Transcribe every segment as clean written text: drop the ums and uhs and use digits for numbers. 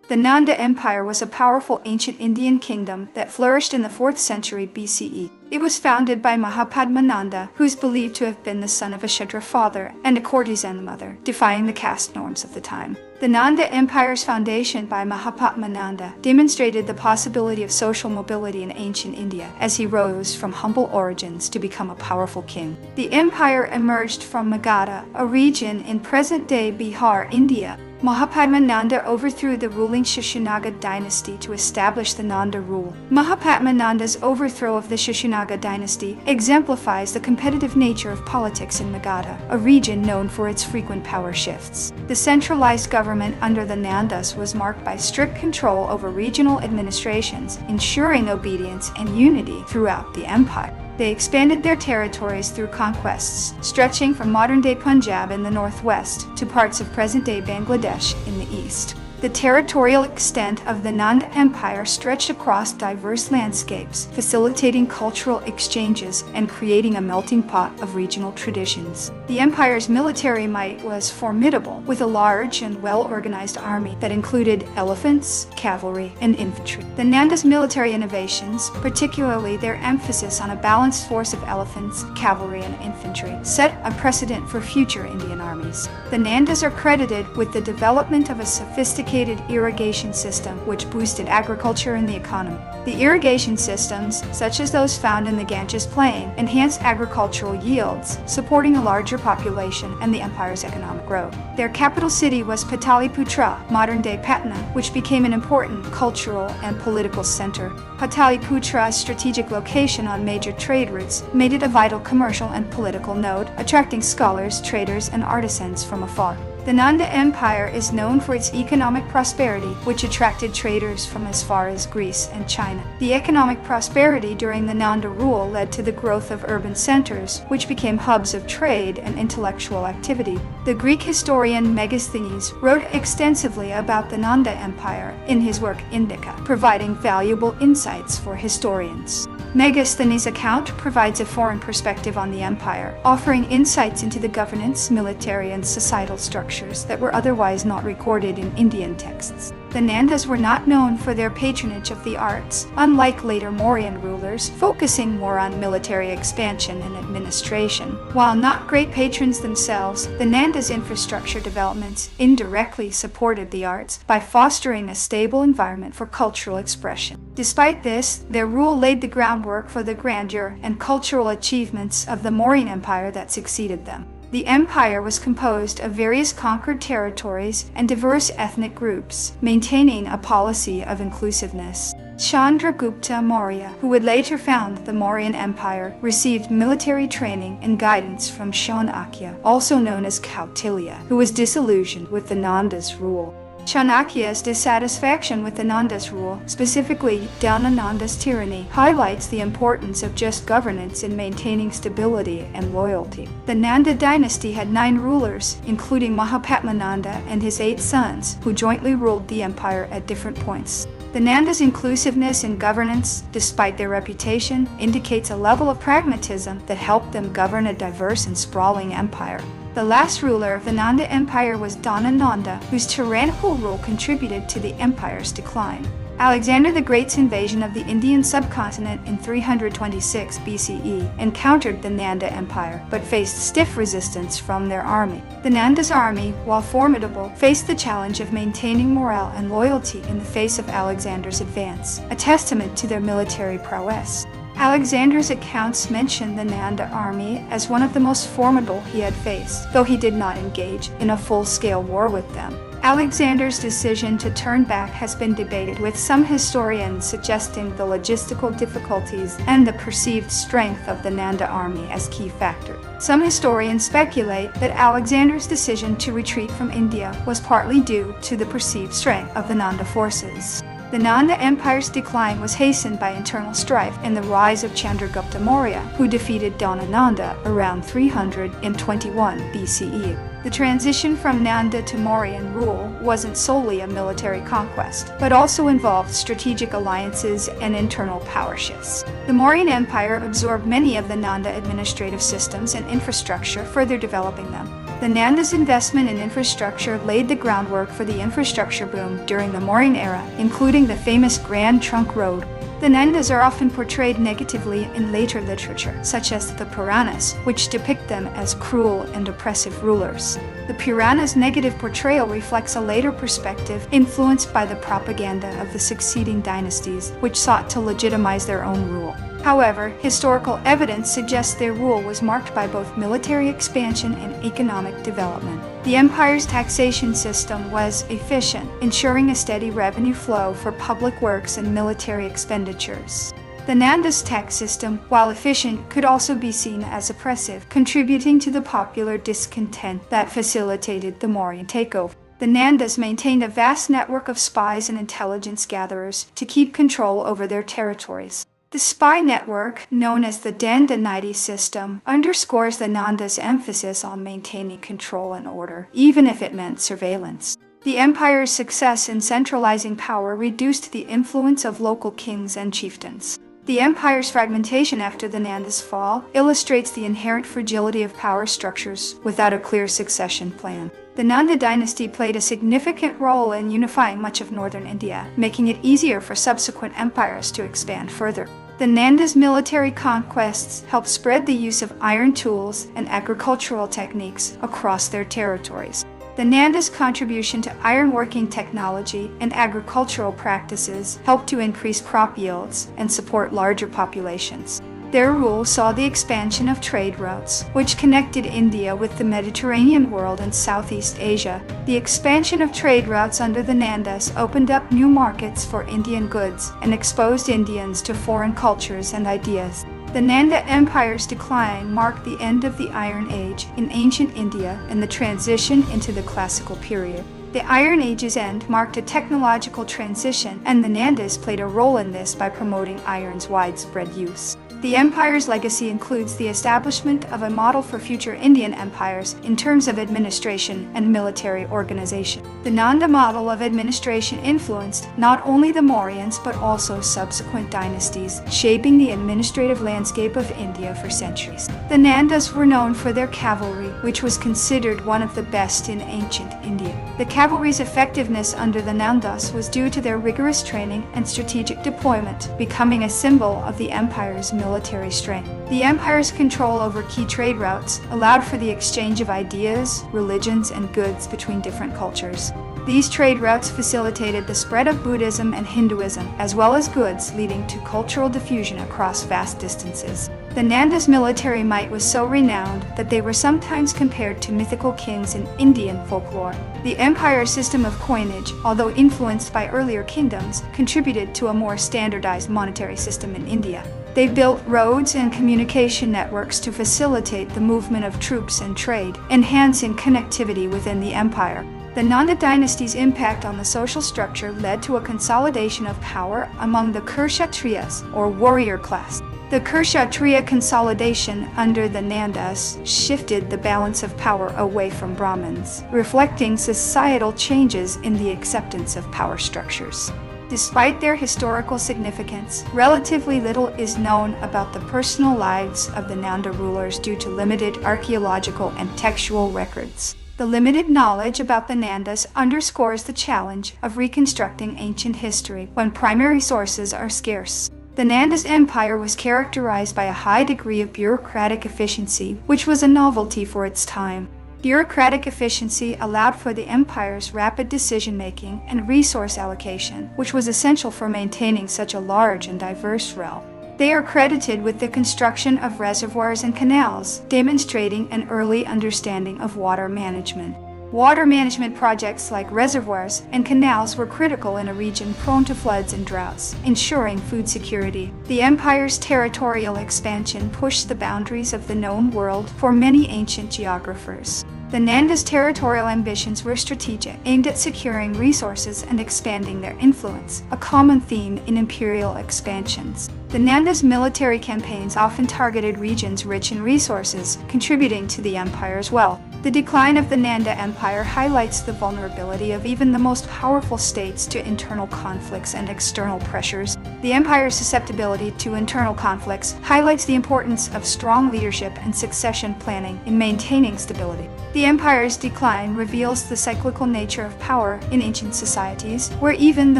The Nanda Empire was a powerful ancient Indian kingdom that flourished in the 4th century BCE. It was founded by Mahapadma Nanda, who is believed to have been the son of a Shudra father and a courtesan mother, defying the caste norms of the time. The Nanda Empire's foundation by Mahapadma Nanda demonstrated the possibility of social mobility in ancient India as he rose from humble origins to become a powerful king. The empire emerged from Magadha, a region in present-day Bihar, India. Mahapadma Nanda overthrew the ruling Nanda Dynasty to establish the Nanda rule. Mahapadma Nanda's overthrow of the Nanda Dynasty exemplifies the competitive nature of politics in Magadha, a region known for its frequent power shifts. The centralized government under the Nandas was marked by strict control over regional administrations, ensuring obedience and unity throughout the empire. They expanded their territories through conquests, stretching from modern-day Punjab in the northwest to parts of present-day Bangladesh in the east. The territorial extent of the Nanda Empire stretched across diverse landscapes, facilitating cultural exchanges and creating a melting pot of regional traditions. The empire's military might was formidable, with a large and well-organized army that included elephants, cavalry, and infantry. The Nandas' military innovations, particularly their emphasis on a balanced force of elephants, cavalry, and infantry, set a precedent for future Indian armies. The Nandas are credited with the development of a sophisticated irrigation system which boosted agriculture and the economy. The irrigation systems, such as those found in the Ganges Plain, enhanced agricultural yields, supporting a larger population and the empire's economic growth. Their capital city was Pataliputra, modern-day Patna, which became an important cultural and political center. Pataliputra's strategic location on major trade routes made it a vital commercial and political node, attracting scholars, traders, and artisans from afar. The Nanda Empire is known for its economic prosperity, which attracted traders from as far as Greece and China. The economic prosperity during the Nanda rule led to the growth of urban centers, which became hubs of trade and intellectual activity. The Greek historian Megasthenes wrote extensively about the Nanda Empire in his work Indica, providing valuable insights for historians. Megasthenes' account provides a foreign perspective on the empire, offering insights into the governance, military, and societal structures that were otherwise not recorded in Indian texts. The Nandas were not known for their patronage of the arts, unlike later Mauryan rulers, focusing more on military expansion and administration. While not great patrons themselves, the Nandas' infrastructure developments indirectly supported the arts by fostering a stable environment for cultural expression. Despite this, their rule laid the groundwork for the grandeur and cultural achievements of the Mauryan Empire that succeeded them. The empire was composed of various conquered territories and diverse ethnic groups, maintaining a policy of inclusiveness. Chandragupta Maurya, who would later found the Mauryan Empire, received military training and guidance from Chanakya, also known as Kautilya, who was disillusioned with the Nandas' rule. Chanakya's dissatisfaction with the Nandas' rule, specifically Dhana Nanda's tyranny, highlights the importance of just governance in maintaining stability and loyalty. The Nanda Dynasty had 9 rulers, including Mahapadma Nanda and his 8 sons, who jointly ruled the empire at different points. The Nandas' inclusiveness in governance, despite their reputation, indicates a level of pragmatism that helped them govern a diverse and sprawling empire. The last ruler of the Nanda Empire was Dhana Nanda, whose tyrannical rule contributed to the empire's decline. Alexander the Great's invasion of the Indian subcontinent in 326 BCE encountered the Nanda Empire, but faced stiff resistance from their army. The Nanda's army, while formidable, faced the challenge of maintaining morale and loyalty in the face of Alexander's advance, a testament to their military prowess. Alexander's accounts mention the Nanda army as one of the most formidable he had faced, though he did not engage in a full-scale war with them. Alexander's decision to turn back has been debated, with some historians suggesting the logistical difficulties and the perceived strength of the Nanda army as key factors. Some historians speculate that Alexander's decision to retreat from India was partly due to the perceived strength of the Nanda forces. The Nanda Empire's decline was hastened by internal strife and the rise of Chandragupta Maurya, who defeated Dhana Nanda around 321 BCE. The transition from Nanda to Mauryan rule wasn't solely a military conquest, but also involved strategic alliances and internal power shifts. The Mauryan Empire absorbed many of the Nanda administrative systems and infrastructure, further developing them. The Nanda's investment in infrastructure laid the groundwork for the infrastructure boom during the Mauryan era, including the famous Grand Trunk Road. The Nandas are often portrayed negatively in later literature, such as the Puranas, which depict them as cruel and oppressive rulers. The Puranas' negative portrayal reflects a later perspective influenced by the propaganda of the succeeding dynasties, which sought to legitimize their own rule. However, historical evidence suggests their rule was marked by both military expansion and economic development. The empire's taxation system was efficient, ensuring a steady revenue flow for public works and military expenditures. The Nanda's tax system, while efficient, could also be seen as oppressive, contributing to the popular discontent that facilitated the Mauryan takeover. The Nandas maintained a vast network of spies and intelligence gatherers to keep control over their territories. The spy network, known as the Nanda Dynasty system, underscores the Nanda's emphasis on maintaining control and order, even if it meant surveillance. The empire's success in centralizing power reduced the influence of local kings and chieftains. The empire's fragmentation after the Nanda's fall illustrates the inherent fragility of power structures without a clear succession plan. The Nanda dynasty played a significant role in unifying much of northern India, making it easier for subsequent empires to expand further. The Nanda's military conquests helped spread the use of iron tools and agricultural techniques across their territories. The Nanda's contribution to ironworking technology and agricultural practices helped to increase crop yields and support larger populations. Their rule saw the expansion of trade routes, which connected India with the Mediterranean world and Southeast Asia. The expansion of trade routes under the Nandas opened up new markets for Indian goods and exposed Indians to foreign cultures and ideas. The Nanda Empire's decline marked the end of the Iron Age in ancient India and the transition into the Classical period. The Iron Age's end marked a technological transition, and the Nandas played a role in this by promoting iron's widespread use. The empire's legacy includes the establishment of a model for future Indian empires in terms of administration and military organization. The Nanda model of administration influenced not only the Mauryans but also subsequent dynasties, shaping the administrative landscape of India for centuries. The Nandas were known for their cavalry, which was considered one of the best in ancient India. The cavalry's effectiveness under the Nandas was due to their rigorous training and strategic deployment, becoming a symbol of the empire's military strength. The empire's control over key trade routes allowed for the exchange of ideas, religions, and goods between different cultures. These trade routes facilitated the spread of Buddhism and Hinduism, as well as goods, leading to cultural diffusion across vast distances. The Nanda's military might was so renowned that they were sometimes compared to mythical kings in Indian folklore. The empire's system of coinage, although influenced by earlier kingdoms, contributed to a more standardized monetary system in India. They built roads and communication networks to facilitate the movement of troops and trade, enhancing connectivity within the empire. The Nanda dynasty's impact on the social structure led to a consolidation of power among the Kshatriyas, or warrior class. The Kshatriya consolidation under the Nandas shifted the balance of power away from Brahmins, reflecting societal changes in the acceptance of power structures. Despite their historical significance, relatively little is known about the personal lives of the Nanda rulers due to limited archaeological and textual records. The limited knowledge about the Nandas underscores the challenge of reconstructing ancient history when primary sources are scarce. The Nanda's empire was characterized by a high degree of bureaucratic efficiency, which was a novelty for its time. Bureaucratic efficiency allowed for the empire's rapid decision-making and resource allocation, which was essential for maintaining such a large and diverse realm. They are credited with the construction of reservoirs and canals, demonstrating an early understanding of water management. Water management projects like reservoirs and canals were critical in a region prone to floods and droughts, ensuring food security. The empire's territorial expansion pushed the boundaries of the known world for many ancient geographers. The Nanda's territorial ambitions were strategic, aimed at securing resources and expanding their influence, a common theme in imperial expansions. The Nanda's military campaigns often targeted regions rich in resources, contributing to the empire's wealth. The decline of the Nanda Empire highlights the vulnerability of even the most powerful states to internal conflicts and external pressures. The empire's susceptibility to internal conflicts highlights the importance of strong leadership and succession planning in maintaining stability. The empire's decline reveals the cyclical nature of power in ancient societies, where even the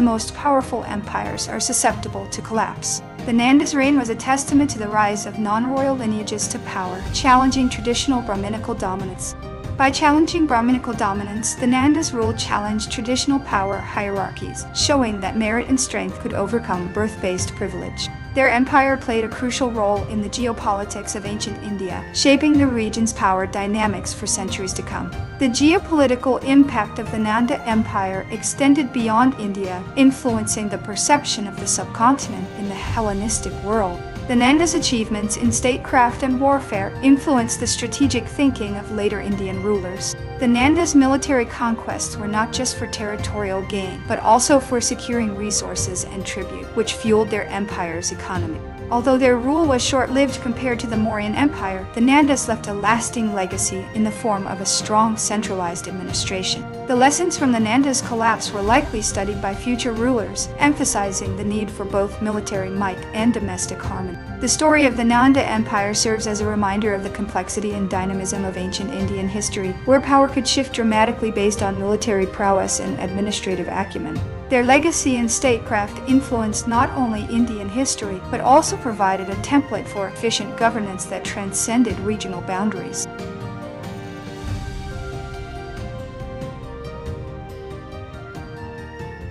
most powerful empires are susceptible to collapse. The Nanda's reign was a testament to the rise of non-royal lineages to power, challenging traditional Brahminical dominance. By challenging Brahminical dominance, the Nanda's rule challenged traditional power hierarchies, showing that merit and strength could overcome birth-based privilege. Their empire played a crucial role in the geopolitics of ancient India, shaping the region's power dynamics for centuries to come. The geopolitical impact of the Nanda Empire extended beyond India, influencing the perception of the subcontinent in the Hellenistic world. The Nanda's achievements in statecraft and warfare influenced the strategic thinking of later Indian rulers. The Nanda's military conquests were not just for territorial gain, but also for securing resources and tribute, which fueled their empire's economy. Although their rule was short-lived compared to the Mauryan Empire, the Nandas left a lasting legacy in the form of a strong centralized administration. The lessons from the Nanda's collapse were likely studied by future rulers, emphasizing the need for both military might and domestic harmony. The story of the Nanda Empire serves as a reminder of the complexity and dynamism of ancient Indian history, where power could shift dramatically based on military prowess and administrative acumen. Their legacy in statecraft influenced not only Indian history, but also provided a template for efficient governance that transcended regional boundaries.